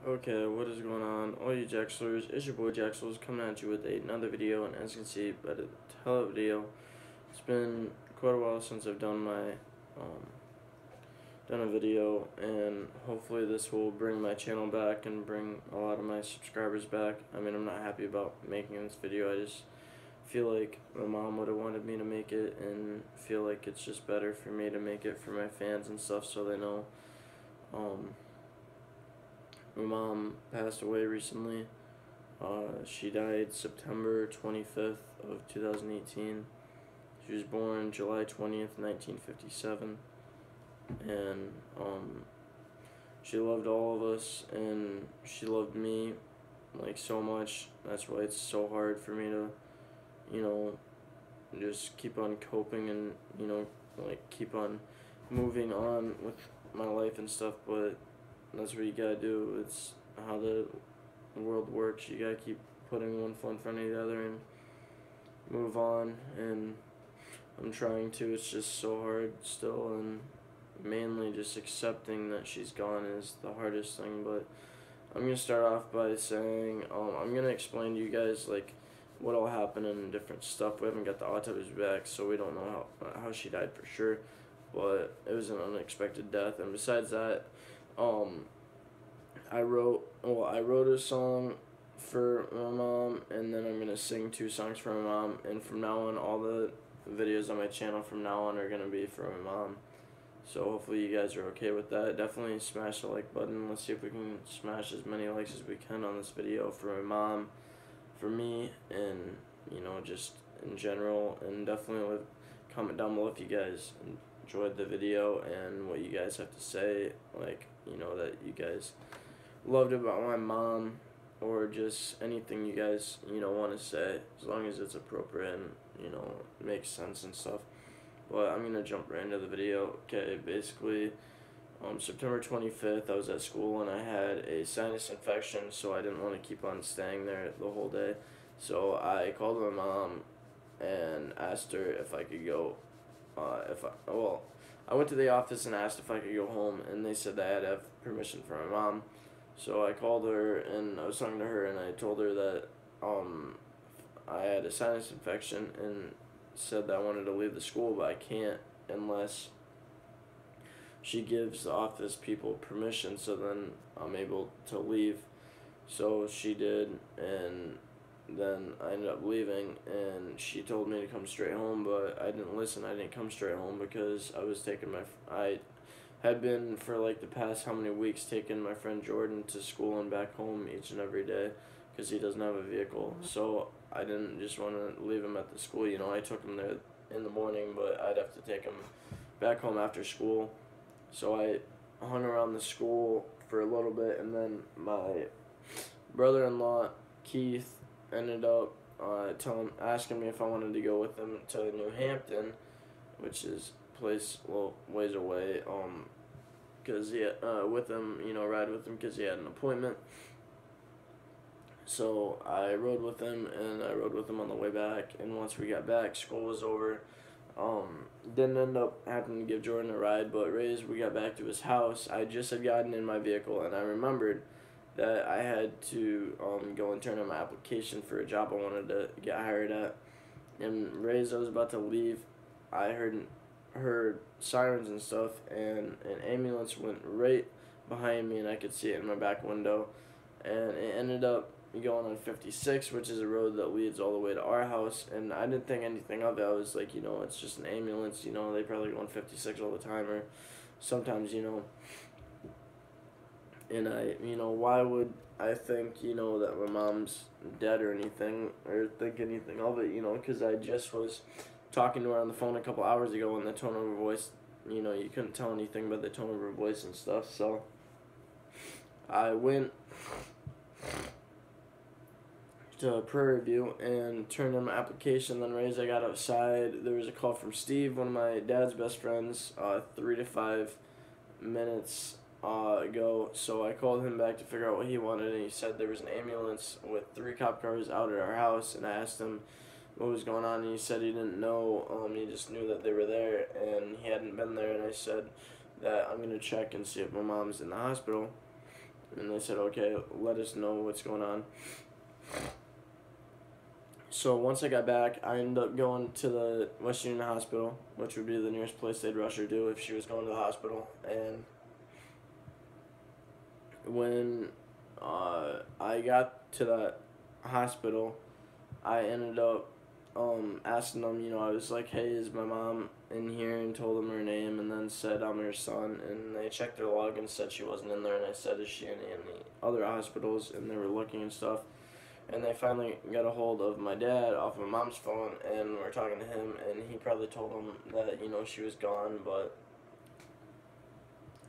Okay, what is going on? All you Jexlers, it's your boy Jexls coming at you with another video, and as you can see by the title of the video, it's been quite a while since I've done a video, and hopefully this will bring my channel back and bring a lot of my subscribers back. I mean, I'm not happy about making this video. I just feel like my mom would have wanted me to make it, and feel like it's just better for me to make it for my fans and stuff, so they know. My mom passed away recently. She died September 25th of 2018. She was born July 20th, 1957. And she loved all of us, and she loved me like so much. That's why it's so hard for me to, just keep on coping and, like keep on moving on with my life and stuff, but that's what you gotta do. It's how the world works. You gotta keep putting one foot in front of the other and move on, and I'm trying to. It's just so hard still, and mainly just accepting that she's gone is the hardest thing. But I'm gonna start off by saying I'm gonna explain to you guys like what all happened and different stuff. We haven't got the autopsy back, so we don't know how she died for sure, but it was an unexpected death. And besides that, I wrote a song for my mom, and then I'm gonna sing 2 songs for my mom, and from now on all the videos on my channel from now on are gonna be for my mom. So hopefully you guys are okay with that. Definitely smash the like button. Let's see if we can smash as many likes as we can on this video for my mom, for me, and just in general. And definitely comment down below if you guys enjoyed the video and what you guys have to say, like that you guys loved about my mom, or just anything you guys want to say, as long as it's appropriate and makes sense and stuff. But I'm gonna jump right into the video. Okay, basically September 25th I was at school and I had a sinus infection, so I didn't want to keep on staying there the whole day, so I called my mom and asked her if I could go. I went to the office and asked if I could go home, and they said that I had to have permission from my mom. So I called her and I was talking to her, and I told her that I had a sinus infection, and said that I wanted to leave the school, but I can't unless she gives the office people permission, so then I'm able to leave. So she did, and then I ended up leaving, and she told me to come straight home, but I didn't listen. I didn't come straight home because I was taking I had been for like the past how many weeks taking my friend Jordan to school and back home each and every day because he doesn't have a vehicle. So I didn't just want to leave him at the school. I took him there in the morning, but I'd have to take him back home after school. So I hung around the school for a little bit, and then my brother-in-law Keith ended up asking me if I wanted to go with him to New Hampton, which is place ways away, because with him, ride with him because he had an appointment. So I rode with him, and I rode with him on the way back, and once we got back, school was over. Didn't end up having to give Jordan a ride, but we got back to his house. I just had gotten in my vehicle, and I remembered that I had to go and turn in my application for a job I wanted to get hired at. And as I was about to leave, I heard sirens and stuff, and an ambulance went right behind me, and I could see it in my back window, and it ended up going on 56, which is a road that leads all the way to our house, and I didn't think anything of it. I was like, it's just an ambulance, they probably go on 56 all the time, or sometimes, and why would I think, that my mom's dead or anything, or think anything of it, because I just was talking to her on the phone a couple hours ago, and the tone of her voice, you couldn't tell anything by the tone of her voice and stuff. So I went to Prairie View and turned in my application. Then I got outside, there was a call from Steve, one of my dad's best friends, 3 to 5 minutes ago. So I called him back to figure out what he wanted, and he said there was an ambulance with 3 cop cars out at our house, and I asked him what was going on, and he said he didn't know. He just knew that they were there, and he hadn't been there. And I said that I'm gonna check and see if my mom's in the hospital. And they said, okay, let us know what's going on. So once I got back, I ended up going to the Western Union Hospital, which would be the nearest place they'd rush her to if she was going to the hospital. And when I got to that hospital, I ended up asking them, I was like, hey, is my mom in here? And told them her name, and then said I'm her son. And they checked their log and said she wasn't in there. And I said, is she in any other hospitals? And they were looking and stuff. And they finally got a hold of my dad off my mom's phone, and we're talking to him, and he probably told them that, she was gone, but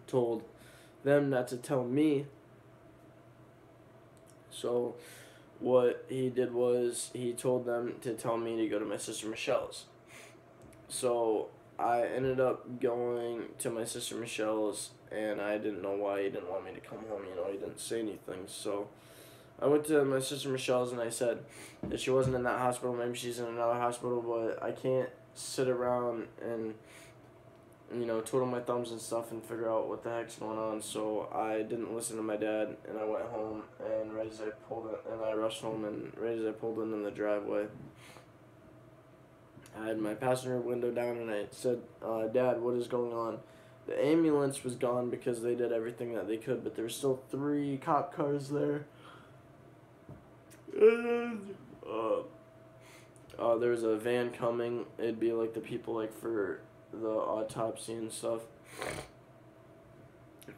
told them not to tell me. So what he did was he told them to tell me to go to my sister Michelle's. So I ended up going to my sister Michelle's, and I didn't know why he didn't want me to come home. He didn't say anything. So I went to my sister Michelle's, and I said that she wasn't in that hospital. Maybe she's in another hospital, but I can't sit around and twiddle my thumbs and stuff and figure out what the heck's going on. So I didn't listen to my dad, and I went home, and I rushed home, and right as I pulled in the driveway, I had my passenger window down, and I said, Dad, what is going on? The ambulance was gone because they did everything that they could, but there were still 3 cop cars there. And there was a van coming. It'd be like the people for the autopsy and stuff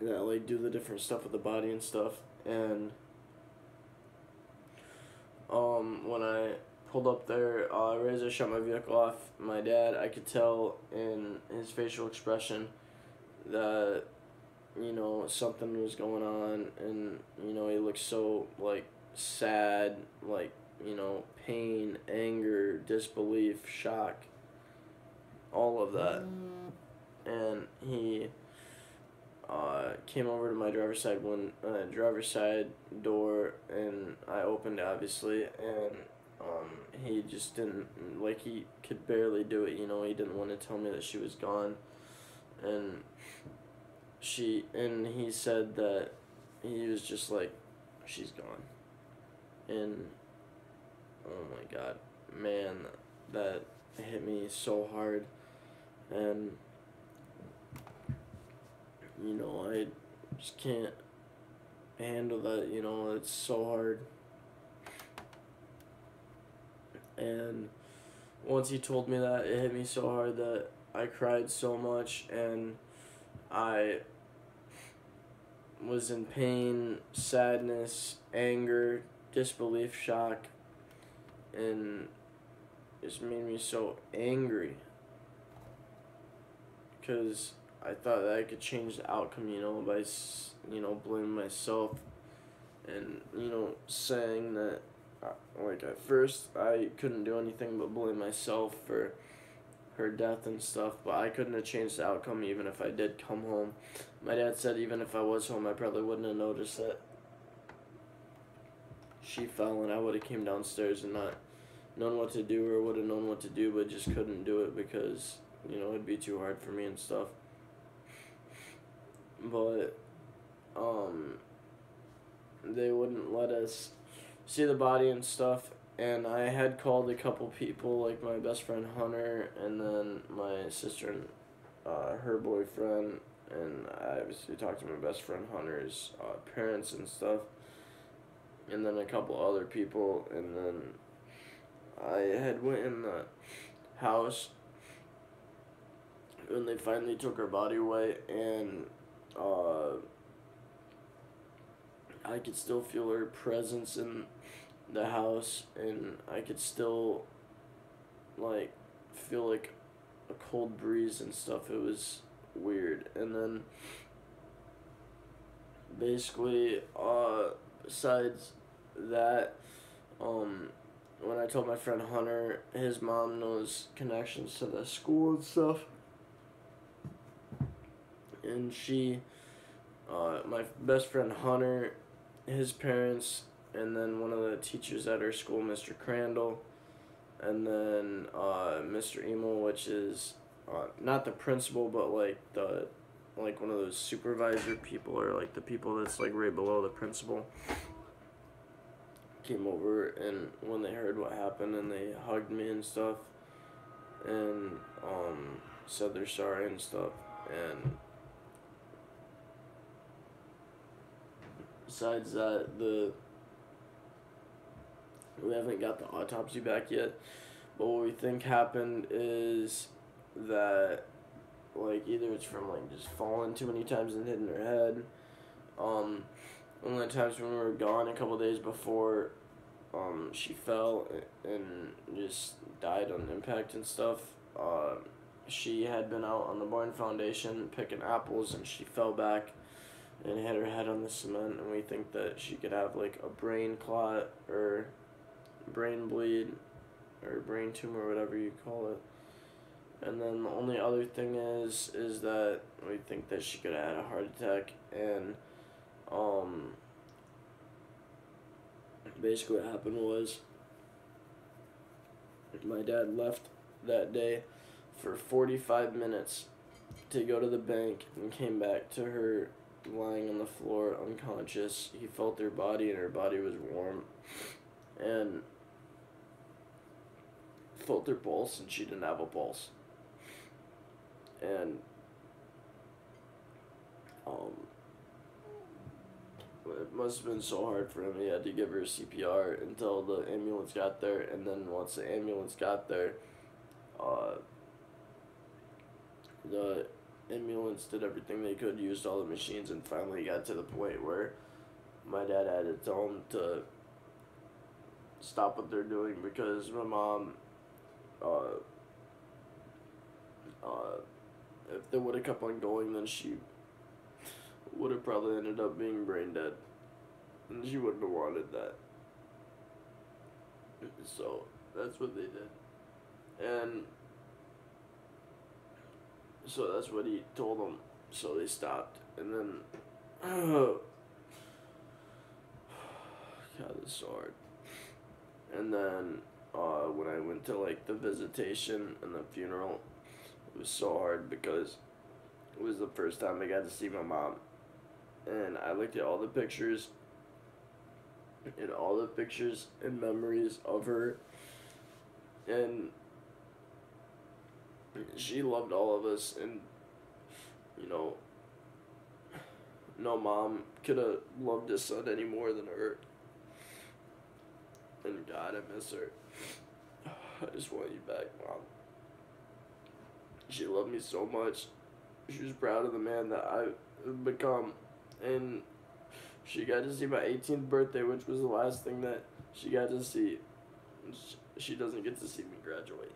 that do the different stuff with the body and stuff. And when I pulled up there, right as I shut my vehicle off, my dad, I could tell in his facial expression that something was going on, and he looked so sad, pain, anger, disbelief, shock, all of that. And he came over to my driver's side door, and I opened, obviously, and he just didn't, he could barely do it, he didn't want to tell me that she was gone. And he said that he was just like, she's gone. And oh my God, man, that hit me so hard. And I just can't handle that. It's so hard. And once he told me that, it hit me so hard that I cried so much, and I was in pain, sadness, anger, disbelief, shock, and it just made me so angry, because I thought that I could change the outcome, by, blaming myself, and, saying that, at first I couldn't do anything but blame myself for her death and stuff, but I couldn't have changed the outcome even if I did come home. My dad said even if I was home, I probably wouldn't have noticed that she fell, and I would have came downstairs and not known what to do, or would have known what to do, but just couldn't do it because, it'd be too hard for me and stuff. But, they wouldn't let us see the body and stuff, and I had called a couple people, my best friend Hunter, and then my sister and her boyfriend, and I obviously talked to my best friend Hunter's parents and stuff, and then a couple other people, and then I had went in the house when they finally took her body away, and I could still feel her presence in the house, and I could still feel a cold breeze and stuff. It was weird. And then basically besides that, when I told my friend Hunter, his mom knows connections to the school and stuff, and my best friend Hunter, his parents, and then one of the teachers at our school, Mr. Crandall, and then Mr. Emo, which is not the principal, but the like one of those supervisor people, or like the people that's like right below the principal, came over, and when they heard what happened, and they hugged me and stuff, and said they're sorry and stuff. And besides that, we haven't got the autopsy back yet, but what we think happened is that, like, either it's from like just falling too many times and hitting her head. One of the times when we were gone a couple days before, she fell and just died on impact and stuff. She had been out on the Boyne Foundation picking apples, and she fell back and hit her head on the cement, and we think that she could have like a brain clot or brain bleed or brain tumor, whatever you call it. And then the only other thing is that we think that she could have had a heart attack. And basically what happened was my dad left that day for 45 minutes to go to the bank, and came back to her lying on the floor unconscious. He felt her body, and her body was warm, and felt her pulse, and she didn't have a pulse. And it must have been so hard for him. He had to give her CPR until the ambulance got there, and then once the ambulance got there, the ambulance did everything they could, used all the machines, and finally got to the point where my dad had to tell him to stop what they're doing, because my mom, if they would have kept on going, then she would have probably ended up being brain dead, and she wouldn't have wanted that. So that's what they did, and so that's what he told them. So they stopped, and then God, this is so hard. And then when I went to like the visitation and the funeral, it was so hard because it was the first time I got to see my mom. And I looked at all the pictures and memories of her, and she loved all of us, and no mom could have loved his son any more than her. And God, I miss her. I just want you back, Mom. She loved me so much. She was proud of the man that I've become. And she got to see my 18th birthday, which was the last thing that she got to see. She doesn't get to see me graduate.